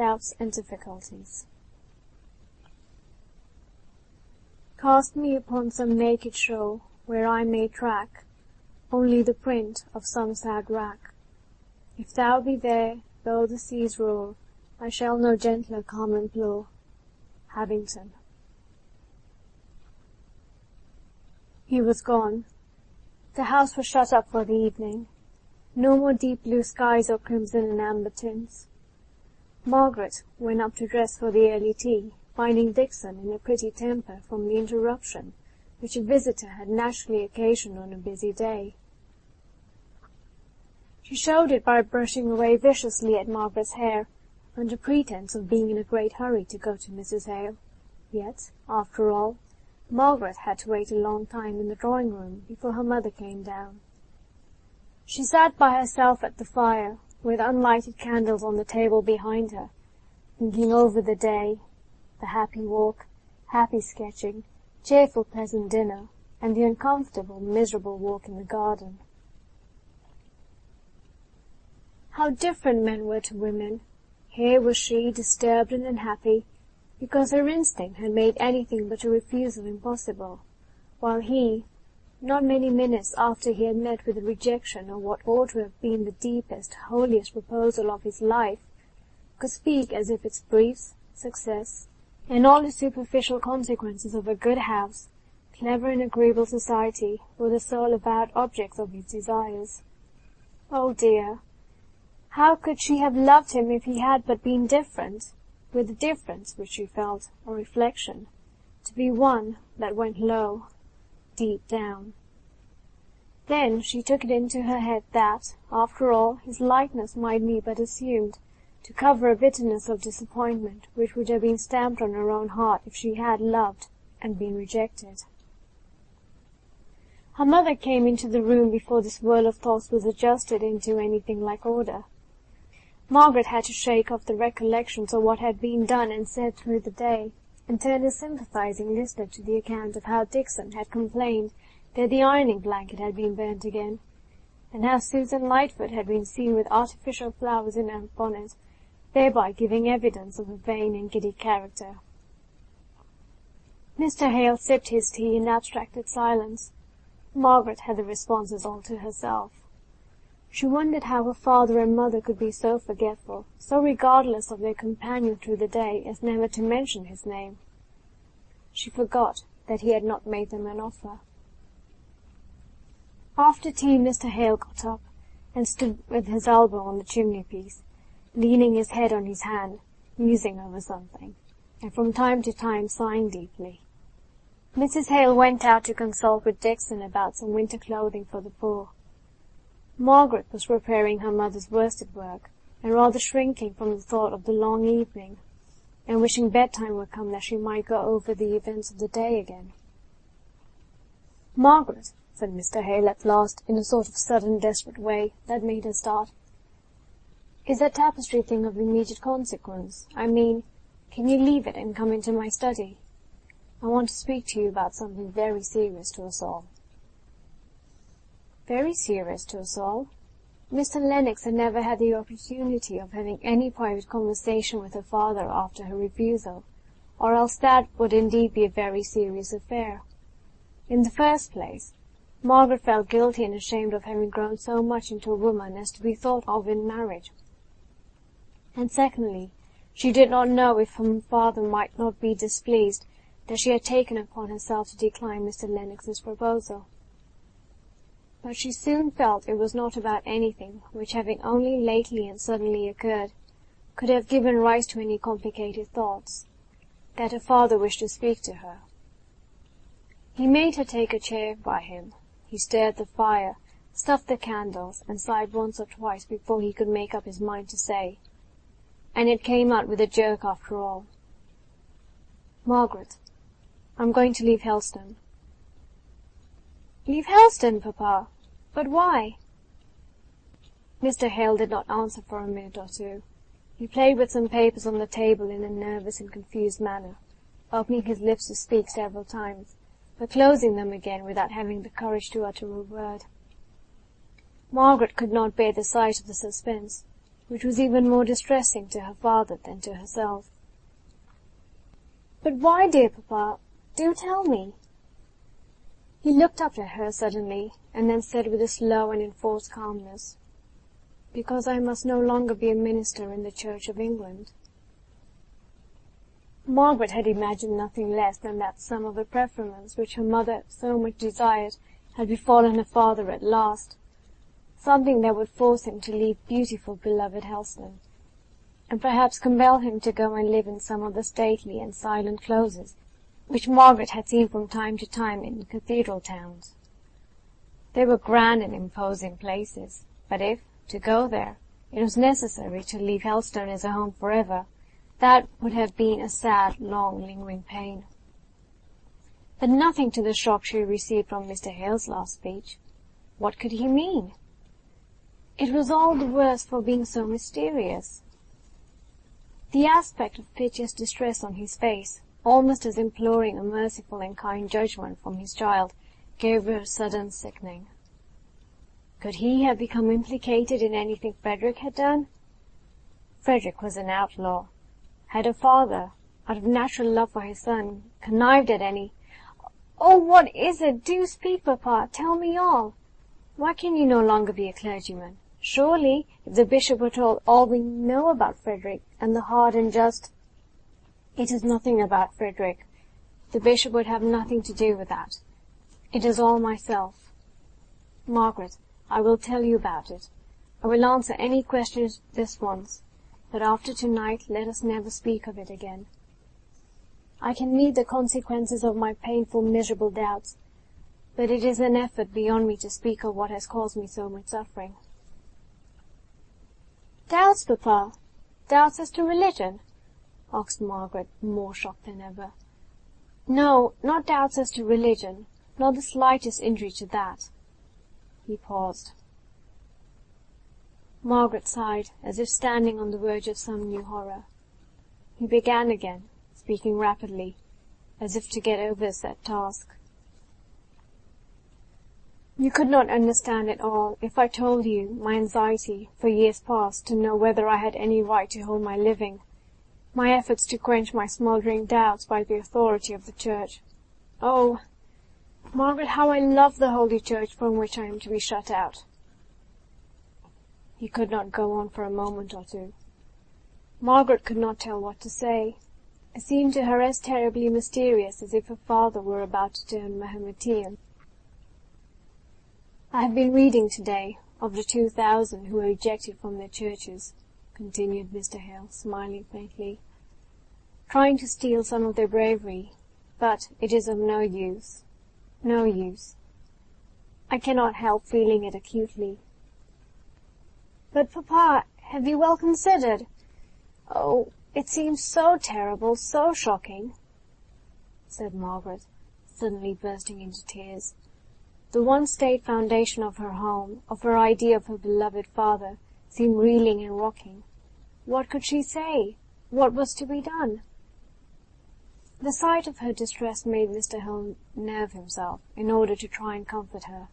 doubts and difficulties. Cast me upon some naked shore, where I may track only the print of some sad wrack. If thou be there, though the seas roar, I shall no gentler calm implore. Habington. He was gone. The house was shut up for the evening. No more deep blue skies or crimson and amber tints. Margaret went up to dress for the early tea, finding Dixon in a pretty temper from the interruption which a visitor had naturally occasioned on a busy day. She showed it by brushing away viciously at Margaret's hair, under pretence of being in a great hurry to go to Mrs. Hale. Yet, after all, Margaret had to wait a long time in the drawing-room before her mother came down. She sat by herself at the fire, with unlighted candles on the table behind her, thinking over the day, the happy walk, happy sketching, cheerful pleasant dinner, and the uncomfortable, miserable walk in the garden. How different men were to women! Here was she, disturbed and unhappy, because her instinct had made anything but a refusal impossible, while he, not many minutes after he had met with the rejection of what ought to have been the deepest, holiest proposal of his life, could speak as if its briefs, success, and all the superficial consequences of a good house, clever and agreeable society, were the sole avowed objects of his desires. Oh dear! How could she have loved him if he had but been different, with the difference which she felt, a reflection, to be one that went low, deep down? Then she took it into her head that, after all, his likeness might be but assumed, to cover a bitterness of disappointment which would have been stamped on her own heart if she had loved and been rejected. Her mother came into the room before this whirl of thoughts was adjusted into anything like order. Margaret had to shake off the recollections of what had been done and said through the day, and turn a sympathizing listener to the account of how Dixon had complained that the ironing blanket had been burnt again, and how Susan Lightfoot had been seen with artificial flowers in her bonnet, thereby giving evidence of a vain and giddy character. Mr. Hale sipped his tea in abstracted silence. Margaret had the responses all to herself. She wondered how her father and mother could be so forgetful, so regardless of their companion through the day as never to mention his name. She forgot that he had not made them an offer. After tea Mr. Hale got up and stood with his elbow on the chimney-piece, leaning his head on his hand, musing over something, and from time to time sighing deeply. Mrs. Hale went out to consult with Dixon about some winter clothing for the poor. Margaret was preparing her mother's worsted work, and rather shrinking from the thought of the long evening, and wishing bedtime would come that she might go over the events of the day again. "Margaret," said Mr. Hale at last, in a sort of sudden, desperate way that made her start, "is that tapestry thing of immediate consequence? I mean, can you leave it and come into my study? I want to speak to you about something very serious to us all." Very serious to us all? Mr. Lennox had never had the opportunity of having any private conversation with her father after her refusal, or else that would indeed be a very serious affair. In the first place, Margaret felt guilty and ashamed of having grown so much into a woman as to be thought of in marriage. And secondly, she did not know if her father might not be displeased that she had taken upon herself to decline Mr. Lennox's proposal. But she soon felt it was not about anything which, having only lately and suddenly occurred, could have given rise to any complicated thoughts, that her father wished to speak to her. He made her take a chair by him. He stirred the fire, stuffed the candles, and sighed once or twice before he could make up his mind to say, and it came out with a jerk after all, "Margaret, I'm going to leave Helston." "Leave Helston, papa? But why?" Mr. Hale did not answer for a minute or two. He played with some papers on the table in a nervous and confused manner, opening his lips to speak several times, but closing them again without having the courage to utter a word. Margaret could not bear the sight of the suspense. which was even more distressing to her father than to herself. "But why, dear papa? Do tell me." He looked up at her suddenly, and then said with a slow and enforced calmness, "Because I must no longer be a minister in the Church of England." Margaret had imagined nothing less than that some of the preferments which her mother so much desired had befallen her father at last, something that would force him to leave beautiful, beloved Helston, and perhaps compel him to go and live in some of the stately and silent closes which Margaret had seen from time to time in cathedral towns. They were grand and imposing places, but if, to go there, it was necessary to leave Helston as a home forever, that would have been a sad, long, lingering pain. But nothing to the shock she received from Mr. Hale's last speech. What could he mean? It was all the worse for being so mysterious. The aspect of piteous distress on his face, almost as imploring a merciful and kind judgment from his child, gave her a sudden sickening. Could he have become implicated in anything Frederick had done? Frederick was an outlaw. Had her father, out of natural love for his son, connived at any— "Oh, what is it? Do speak, papa. Tell me all. Why can you no longer be a clergyman? Surely, if the bishop were told all we know about Frederick, and the hard and just—" "It is nothing about Frederick. The bishop would have nothing to do with that. It is all myself. Margaret, I will tell you about it. I will answer any questions this once, but after tonight let us never speak of it again. I can meet the consequences of my painful, miserable doubts, but it is an effort beyond me to speak of what has caused me so much suffering." "Doubts, papa? Doubts as to religion?" asked Margaret, more shocked than ever. "No, not doubts as to religion, not the slightest injury to that." He paused. Margaret sighed, as if standing on the verge of some new horror. He began again, speaking rapidly, as if to get over a set task. "You could not understand it all if I told you my anxiety for years past to know whether I had any right to hold my living, my efforts to quench my smouldering doubts by the authority of the Church. Oh, Margaret, how I love the Holy Church from which I am to be shut out." He could not go on for a moment or two. Margaret could not tell what to say. It seemed to her as terribly mysterious as if her father were about to turn Mahometan. "I have been reading to-day of the 2,000 who were ejected from their churches," continued Mr. Hale, smiling faintly, "trying to steal some of their bravery, but it is of no use. No use. I cannot help feeling it acutely." "But, papa, have you well considered? Oh, it seems so terrible, so shocking," said Margaret, suddenly bursting into tears. The one state foundation of her home, of her idea of her beloved father, seemed reeling and rocking. What could she say? What was to be done? The sight of her distress made Mr. Hale nerve himself, in order to try and comfort her.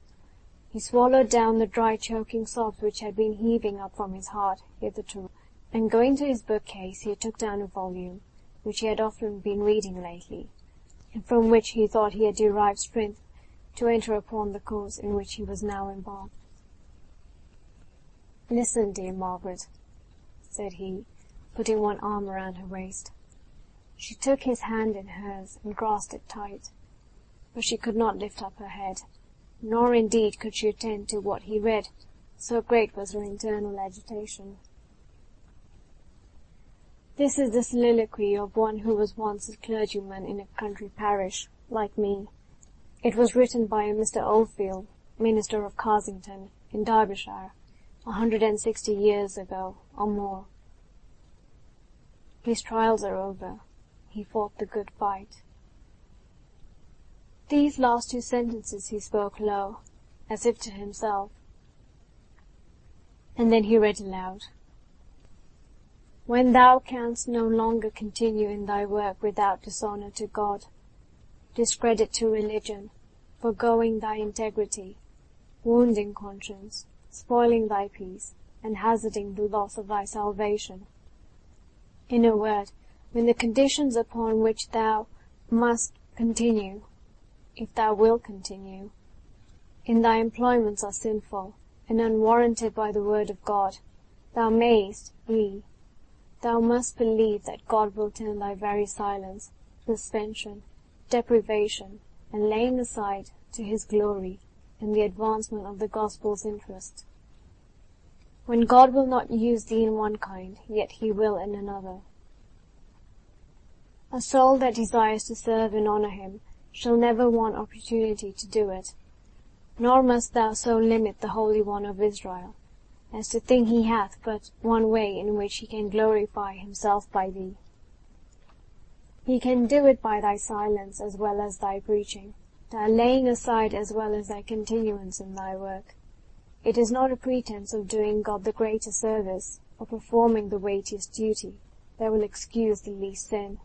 He swallowed down the dry, choking sobs which had been heaving up from his heart hitherto, and going to his bookcase he took down a volume, which he had often been reading lately, and from which he thought he had derived strength to enter upon the course in which he was now embarked. "Listen, dear Margaret," said he, putting one arm around her waist. She took his hand in hers and grasped it tight, but she could not lift up her head, nor indeed could she attend to what he read, so great was her internal agitation. This is the soliloquy of one who was once a clergyman in a country parish, like me. It was written by a Mr. Oldfield, minister of Carsington, in Derbyshire, 160 years ago, or more. His trials are over. He fought the good fight. These last two sentences he spoke low, as if to himself, and then he read aloud. "When thou canst no longer continue in thy work without dishonour to God, discredit to religion, foregoing thy integrity, wounding conscience, spoiling thy peace, and hazarding the loss of thy salvation. In a word, when the conditions upon which thou must continue, if thou wilt continue, in thy employments are sinful, and unwarranted by the word of God, thou must believe that God will turn thy very silence, suspension, deprivation, and laying aside to his glory and the advancement of the gospel's interest. When God will not use thee in one kind, yet he will in another. A soul that desires to serve and honor him shall never want opportunity to do it, nor must thou so limit the Holy One of Israel, as to think he hath but one way in which he can glorify himself by thee. He can do it by thy silence as well as thy preaching, thy laying aside as well as thy continuance in thy work. It is not a pretense of doing God the greater service, or performing the weightiest duty, that will excuse the least sin,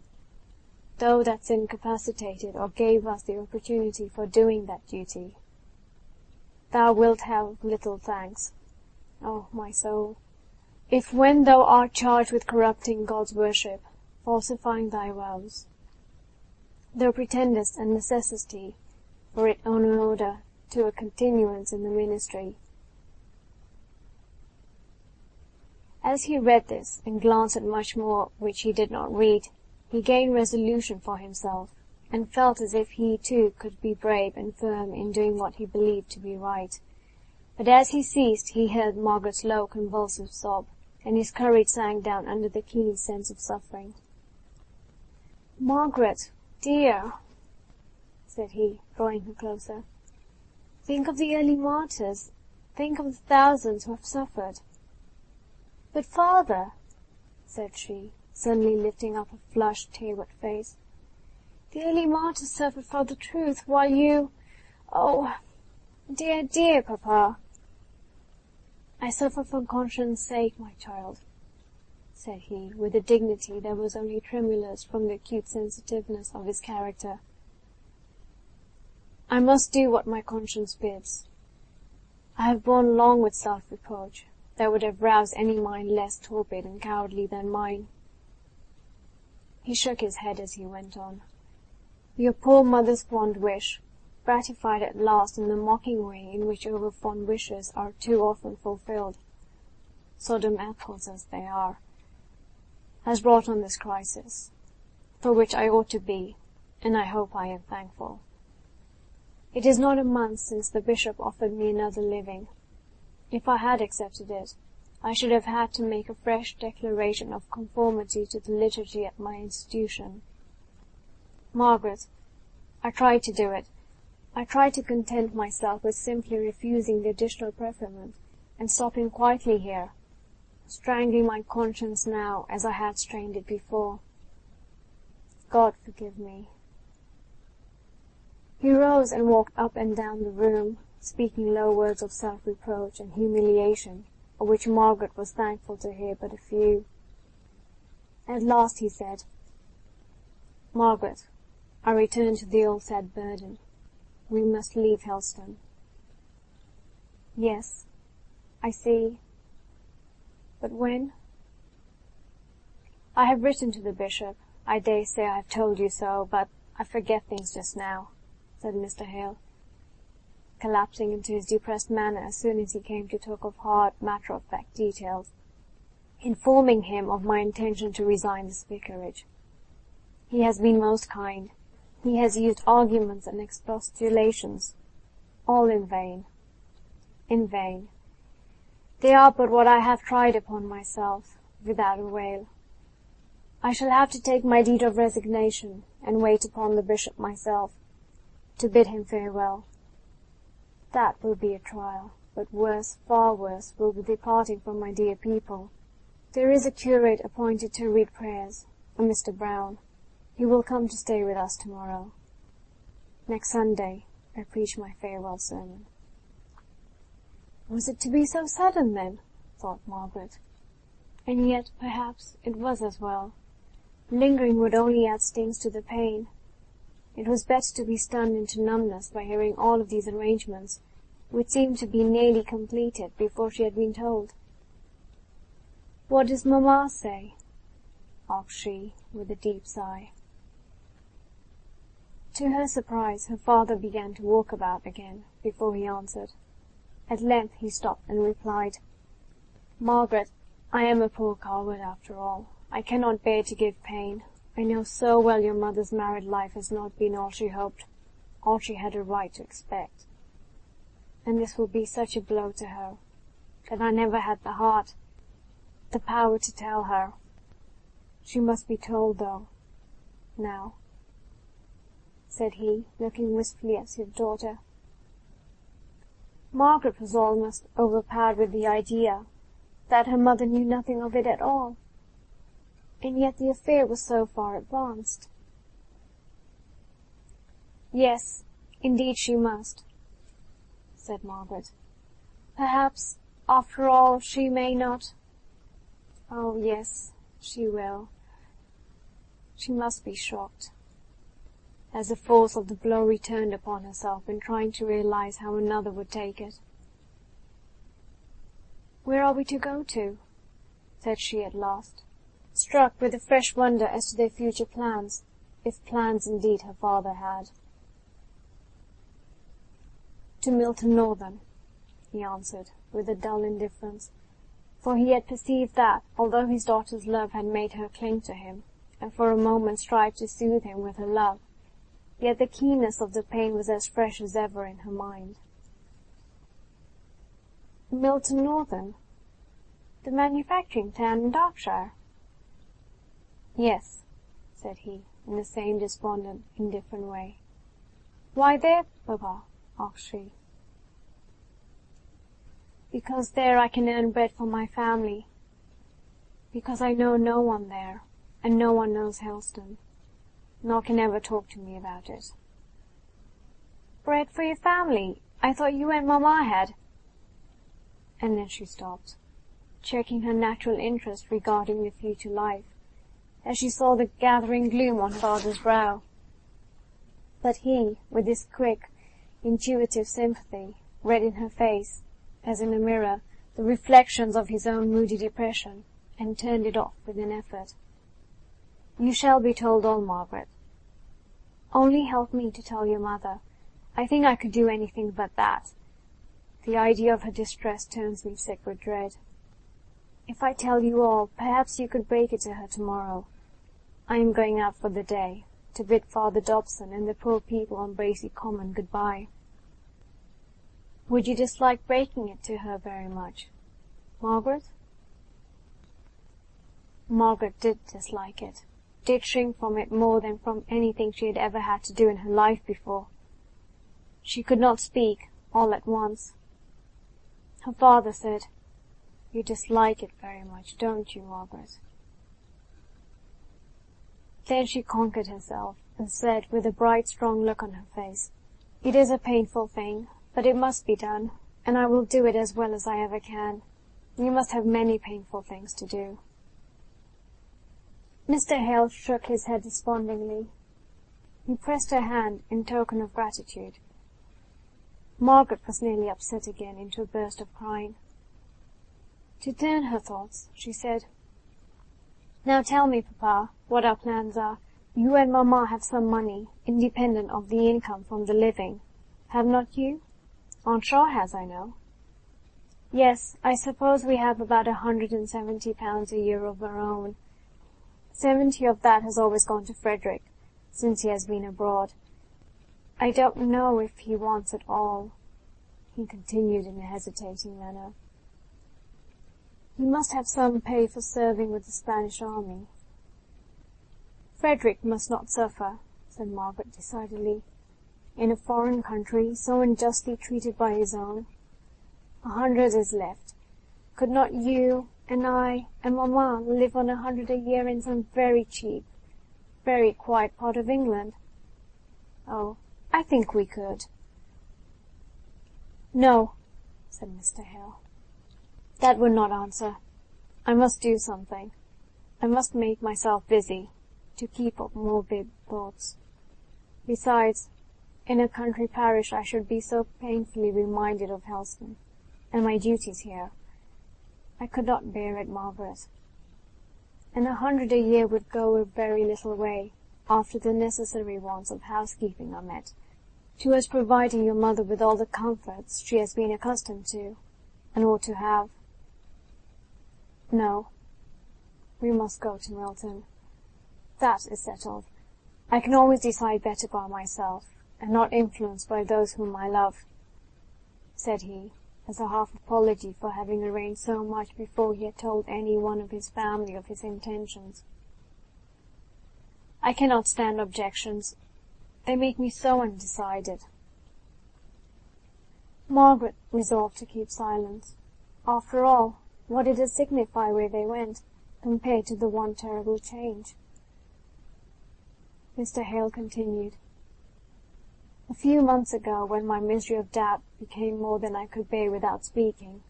though that sin capacitated or gave us the opportunity for doing that duty. Thou wilt have little thanks, O my soul, if when thou art charged with corrupting God's worship, falsifying thy vows, thou pretendest a necessity for it in order to a continuance in the ministry. As he read this, and glanced at much more which he did not read, he gained resolution for himself, and felt as if he too could be brave and firm in doing what he believed to be right. But as he ceased, he heard Margaret's low, convulsive sob, and his courage sank down under the keen sense of suffering. "Margaret, dear," said he, drawing her closer, "think of the early martyrs. Think of the thousands who have suffered." "But, father," said she, suddenly lifting up a flushed, tear-wet face, "the early martyrs suffered for the truth, while you— Oh, dear, dear papa." "I suffer for conscience' sake, my child," said he, with a dignity that was only tremulous from the acute sensitiveness of his character. "I must do what my conscience bids. I have borne long with self-reproach that would have roused any mind less torpid and cowardly than mine." He shook his head as he went on. "Your poor mother's fond wish, gratified at last in the mocking way in which over-fond wishes are too often fulfilled, Sodom apples as they are, has brought on this crisis, for which I ought to be, and I hope I am thankful. It is not a month since the bishop offered me another living. If I had accepted it, I should have had to make a fresh declaration of conformity to the liturgy at my institution. Margaret, I tried to do it. I tried to content myself with simply refusing the additional preferment, and stopping quietly here, strangling my conscience now as I had strained it before. God forgive me." He rose and walked up and down the room, speaking low words of self-reproach and humiliation, of which Margaret was thankful to hear but a few. At last he said, "Margaret, I return to the old sad burden. We must leave Helston." "Yes, I see. But when?" "I have written to the bishop. I dare say I have told you so, but I forget things just now," said Mr. Hale, collapsing into his depressed manner as soon as he came to talk of hard, matter-of-fact details, informing him of my intention to resign this vicarage. "He has been most kind. He has used arguments and expostulations, all in vain. In vain. They are but what I have tried upon myself, without avail. I shall have to take my deed of resignation, and wait upon the bishop myself, to bid him farewell. That will be a trial, but worse, far worse, will be the parting from my dear people. There is a curate appointed to read prayers, a Mr. Brown. He will come to stay with us tomorrow. Next Sunday I preach my farewell sermon." Was it to be so sudden, then? Thought Margaret. And yet, perhaps, it was as well. Lingering would only add stings to the pain. It was better to be stunned into numbness by hearing all of these arrangements, which seemed to be nearly completed before she had been told. "What does mamma say?" asked she, with a deep sigh. To her surprise, her father began to walk about again before he answered. At length he stopped and replied, "Margaret, I am a poor coward after all. I cannot bear to give pain. I know so well your mother's married life has not been all she hoped, all she had a right to expect. And this will be such a blow to her, that I never had the heart, the power to tell her. She must be told, though, now," said he, looking wistfully at his daughter. Margaret was almost overpowered with the idea that her mother knew nothing of it at all, and yet the affair was so far advanced. "Yes, indeed she must," said Margaret. "Perhaps, after all, she may not—" "Oh, yes, she will. She must be shocked," as the force of the blow returned upon herself in trying to realize how another would take it. "Where are we to go to?" said she at last, struck with a fresh wonder as to their future plans, if plans indeed her father had. "To Milton Northern," he answered, with a dull indifference, for he had perceived that, although his daughter's love had made her cling to him, and for a moment strive to soothe him with her love, yet the keenness of the pain was as fresh as ever in her mind. "Milton Northern? The manufacturing town in Berkshire?" "Yes," said he, in the same despondent, indifferent way. "Why there, papa?" asked she. "Because there I can earn bread for my family. Because I know no one there, and no one knows Helston, nor can ever talk to me about it." "Bread for your family? I thought you and mamma had—" And then she stopped, checking her natural interest regarding the future life, as she saw the gathering gloom on her father's brow. But he, with his quick, intuitive sympathy, read in her face, as in a mirror, the reflections of his own moody depression, and turned it off with an effort. "You shall be told all, Margaret. Only help me to tell your mother. I think I could do anything but that. The idea of her distress turns me sick with dread. If I tell you all, perhaps you could break it to her tomorrow. I am going out for the day, to bid Father Dobson and the poor people on Bracy Common good-bye." "Would you dislike breaking it to her very much, Margaret?" Margaret did dislike it, did shrink from it more than from anything she had ever had to do in her life before. She could not speak, all at once. Her father said, "You dislike it very much, don't you, Margaret?" Then she conquered herself, and said, with a bright, strong look on her face, "It is a painful thing, but it must be done, and I will do it as well as I ever can. You must have many painful things to do." Mr. Hale shook his head despondingly. He pressed her hand in token of gratitude. Margaret was nearly upset again into a burst of crying. To turn her thoughts, she said, "Now tell me, papa, what our plans are. You and mamma have some money, independent of the income from the living. Have not you? Aunt Shaw has, I know." "Yes, I suppose we have about £170 a year of our own. 70 of that has always gone to Frederick, since he has been abroad. I don't know if he wants it all," he continued in a hesitating manner. "He must have some pay for serving with the Spanish army." "Frederick must not suffer," said Margaret decidedly, "in a foreign country, so unjustly treated by his own. 100 is left. Could not you and I and mamma live on 100 a year in some very cheap, very quiet part of England?" "Oh, I think we could." "No," said Mr. Hale. "That would not answer. I must do something. I must make myself busy, to keep up morbid thoughts. Besides, in a country parish I should be so painfully reminded of Helston, and my duties here. I could not bear it, Margaret. And 100 a year would go a very little way, after the necessary wants of housekeeping are met, towards providing your mother with all the comforts she has been accustomed to, and ought to have. No, we must go to Milton. That is settled. I can always decide better by myself, and not influenced by those whom I love, said he, as a half apology for having arranged so much before he had told any one of his family of his intentions. I cannot stand objections. They make me so undecided. Margaret resolved to keep silence. After all, what did it signify where they went, compared to the one terrible change? Mr. Hale continued. A few months ago, when my misery of doubt became more than I could bear without speaking,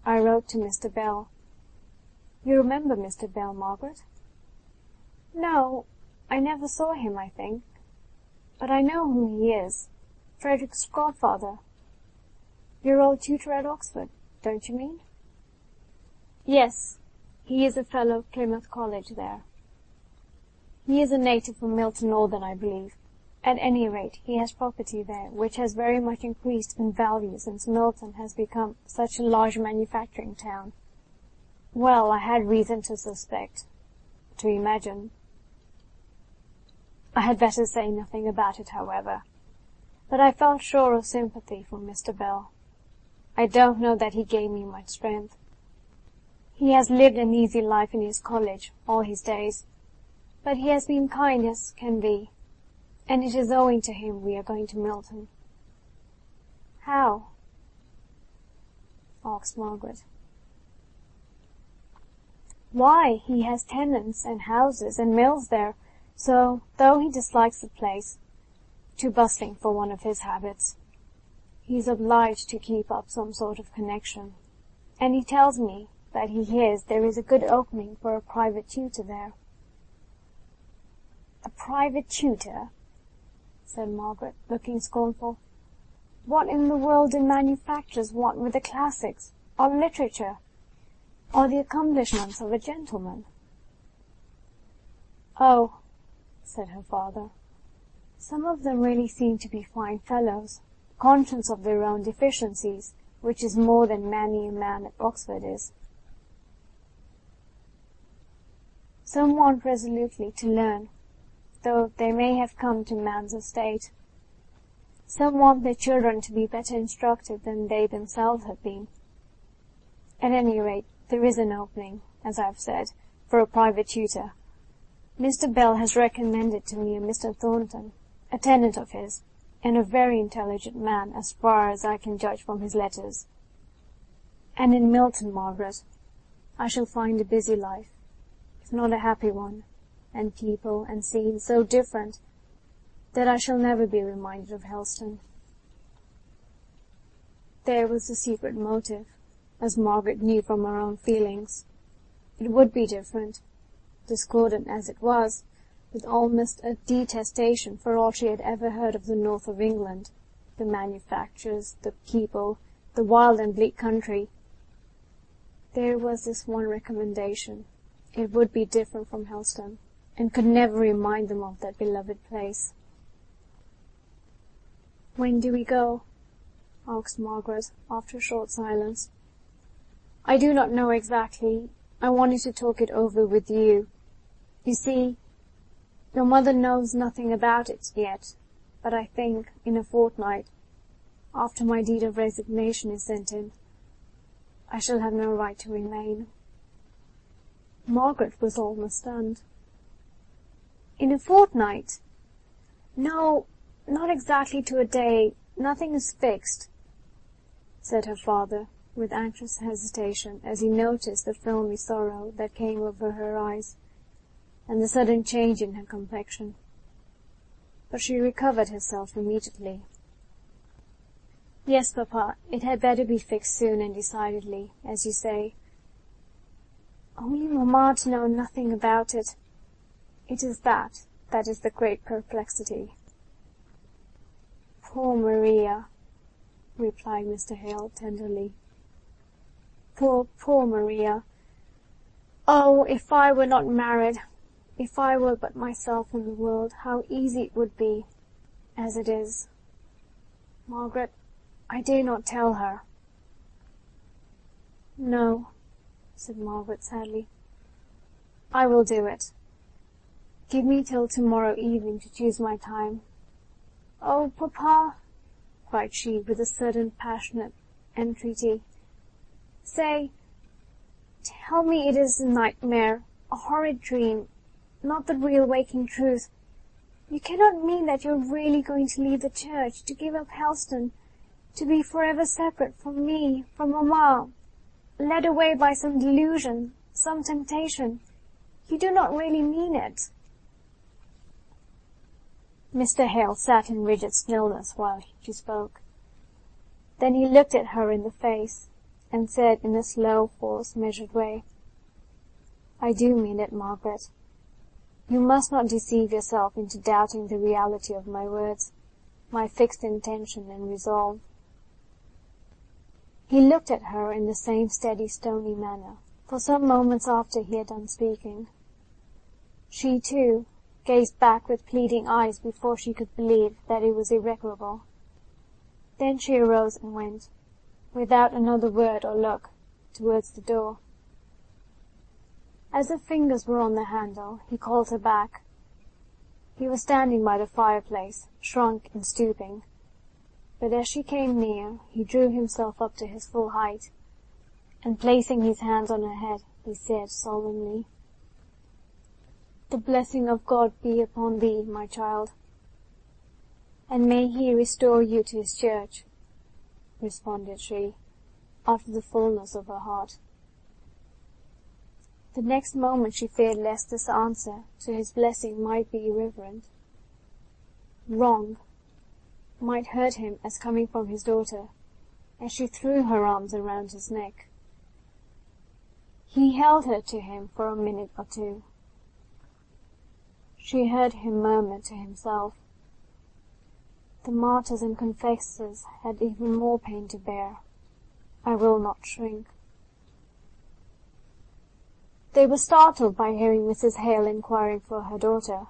I wrote to Mr. Bell. You remember Mr. Bell, Margaret? No, I never saw him, I think. But I know whom he is. Frederick's godfather. Your old tutor at Oxford, don't you mean? Yes, he is a fellow Plymouth College there. He is a native from Milton Northern, I believe. At any rate, he has property there, which has very much increased in value since Milton has become such a large manufacturing town. Well, I had reason to suspect, to imagine. I had better say nothing about it, however. But I felt sure of sympathy from Mr. Bell. I don't know that he gave me much strength. He has lived an easy life in his college all his days, but he has been kind as can be, and it is owing to him we are going to Milton. How? Asked Margaret. Why, he has tenants and houses and mills there, so, though he dislikes the place, too bustling for one of his habits, he is obliged to keep up some sort of connection, and he tells me that he hears there is a good opening for a private tutor there. A private tutor? Said Margaret, looking scornful. What in the world do manufacturers want with the classics, or literature, or the accomplishments of a gentleman? Oh, said her father, some of them really seem to be fine fellows, conscious of their own deficiencies, which is more than many a man at Oxford is. Some want resolutely to learn, though they may have come to man's estate. Some want their children to be better instructed than they themselves have been. At any rate, there is an opening, as I have said, for a private tutor. Mr. Bell has recommended to me a Mr. Thornton, a tenant of his, and a very intelligent man as far as I can judge from his letters. And in Milton, Margaret, I shall find a busy life, if not a happy one, and people and scenes so different that I shall never be reminded of Helston. There was the secret motive, as Margaret knew from her own feelings. It would be different, discordant as it was, with almost a detestation for all she had ever heard of the north of England, the manufactures, the people, the wild and bleak country. There was this one recommendation. It would be different from Helston, and could never remind them of that beloved place. "When do we go?" asked Margaret, after a short silence. "I do not know exactly. I wanted to talk it over with you. You see, your mother knows nothing about it yet, but I think in a fortnight, after my deed of resignation is sent in, I shall have no right to remain." Margaret was almost stunned. "In a fortnight?" "No, not exactly to a day. Nothing is fixed," said her father, with anxious hesitation, as he noticed the filmy sorrow that came over her eyes, and the sudden change in her complexion. But she recovered herself immediately. "Yes, papa, it had better be fixed soon and decidedly, as you say. Only mamma to know nothing about it. It is that is the great perplexity." "Poor Maria," replied Mr. Hale tenderly. Poor, poor Maria! Oh, if I were not married, if I were but myself in the world, how easy it would be. As it is, Margaret, I dare not tell her." "No," said Margaret sadly. "I will do it. Give me till tomorrow evening to choose my time." "Oh, papa," cried she, with a certain passionate entreaty, tell me it is a nightmare, a horrid dream, not the real waking truth. You cannot mean that you are really going to leave the church, to give up Helston, to be forever separate from me, from mamma, led away by some delusion, some temptation. You do not really mean it." Mr. Hale sat in rigid stillness while she spoke. Then he looked at her in the face, and said in a slow, forced, measured way, "I do mean it, Margaret. You must not deceive yourself into doubting the reality of my words, my fixed intention and resolve." He looked at her in the same steady, stony manner, for some moments after he had done speaking. She, too, gazed back with pleading eyes before she could believe that it was irreparable. Then she arose and went, without another word or look, towards the door. As her fingers were on the handle, he called her back. He was standing by the fireplace, shrunk and stooping, but as she came near, he drew himself up to his full height, and placing his hands on her head, he said solemnly, "The blessing of God be upon thee, my child." "And may he restore you to his church," responded she, after the fullness of her heart. The next moment she feared lest this answer to his blessing might be irreverent, wrong, might hurt him as coming from his daughter, and she threw her arms around his neck. He held her to him for a minute or two. She heard him murmur to himself, "The martyrs and confessors had even more pain to bear. I will not shrink." They were startled by hearing Mrs. Hale inquiring for her daughter.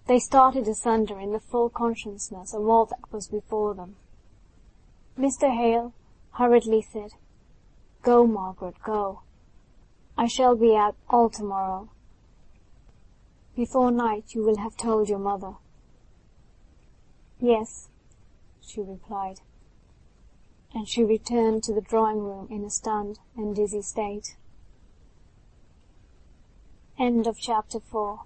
They started asunder in the full consciousness of all that was before them. Mr. Hale hurriedly said, "Go, Margaret, go. I shall be out all tomorrow. Before night you will have told your mother." "Yes," she replied, and she returned to the drawing-room in a stunned and dizzy state. End of chapter 4.